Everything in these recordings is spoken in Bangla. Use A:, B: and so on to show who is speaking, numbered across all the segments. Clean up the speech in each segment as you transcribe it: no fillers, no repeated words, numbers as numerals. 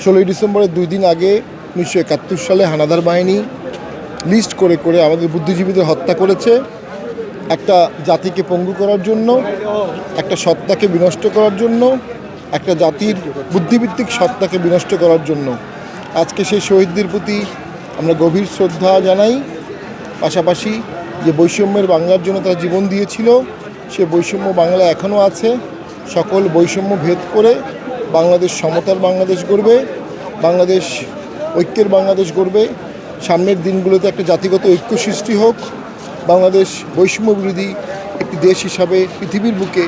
A: 16ই ডিসেম্বরের 2 দিন আগে 1971 সালে হানাদার বাহিনী লিস্ট করে করে আমাদের বুদ্ধিজীবীদের হত্যা করেছে একটা জাতিকে পঙ্গু করার জন্য, একটা সত্তাকে বিনষ্ট করার জন্য, একটা জাতির বুদ্ধিভিত্তিক সত্তাকে বিনষ্ট করার জন্য। আজকে সেই শহীদদের প্রতি আমরা গভীর শ্রদ্ধা জানাই। পাশাপাশি যে বৈষম্যের বাংলার জন্য তারা জীবন দিয়েছিল, সে বৈষম্য বাংলা এখনও আছে। সকল বৈষম্য ভেদ করে বাংলাদেশ সমতার বাংলাদেশ গড়বে, বাংলাদেশ ঐক্যের বাংলাদেশ গড়বে। সামনের দিনগুলোতে একটা জাতিগত ঐক্য সৃষ্টি হোক, বাংলাদেশ বৈষম্য বিরোধী একটি দেশ হিসাবে পৃথিবীর বুকে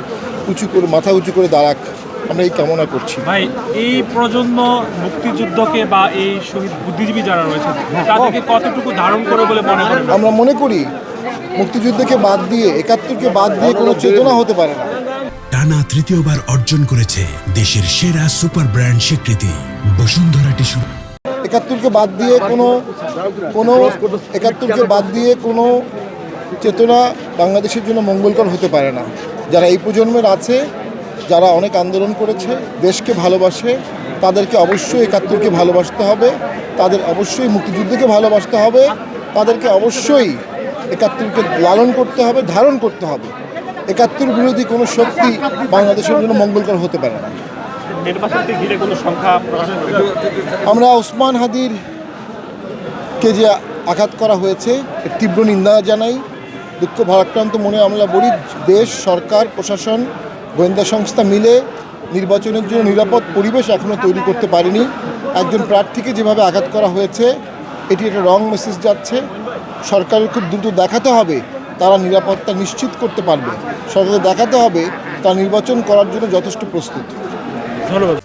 A: মাথা উঁচু করে দাঁড়াক, আমরা এই কামনা করছি।
B: ভাই, এই প্রজন্ম মুক্তিযুদ্ধকে বা এই শহীদ বুদ্ধিজীবী যারা রয়েছে তাদেরকে কতটুকু ধারণ করে বলে মনে করেন?
A: আমরা মনে করি মুক্তিযুদ্ধকে বাদ দিয়ে, 71কে বাদ দিয়ে কোনো চেতনা হতে পারে না।
C: টানা তৃতীয়বার অর্জন করেছে দেশের সেরা সুপার ব্র্যান্ড স্বীকৃতি বসুন্ধরা টিস্যু।
A: 71কে বাদ দিয়ে কোনো চেতনা বাংলাদেশের জন্য মঙ্গলকর হতে পারে না। যারা এই প্রজন্মের আছে, যারা অনেক আন্দোলন করেছে, দেশকে ভালোবাসে, তাদেরকে অবশ্যই 71কে ভালোবাসতে হবে, তাদের অবশ্যই মুক্তিযুদ্ধকে ভালোবাসতে হবে, তাদেরকে অবশ্যই 71কে লালন করতে হবে, ধারণ করতে হবে। 71 বিরোধী কোনো শক্তি বাংলাদেশের জন্য মঙ্গলকর হতে পারে না।
B: নির্বাচনকে ঘিরে কোনো সংখ্যা
A: আমরা ওসমান হাদির কে যে আঘাত করা হয়েছে এর তীব্র নিন্দা জানাই। দুঃখ ভারাক্রান্ত মনে আমরা বলি, দেশ, সরকার, প্রশাসন, গোয়েন্দা সংস্থা মিলে নির্বাচনের জন্য নিরাপদ পরিবেশ এখনও তৈরি করতে পারেনি। একজন প্রার্থীকে যেভাবে আঘাত করা হয়েছে, এটি একটা রং মেসেজ যাচ্ছে। সরকারের খুব দ্রুত দেখাতে হবে তারা নিরাপত্তা নিশ্চিত করতে পারবে। সরকারকে দেখাতে হবে তারা নির্বাচন করার জন্য যথেষ্ট প্রস্তুত।
B: ধন্যবাদ।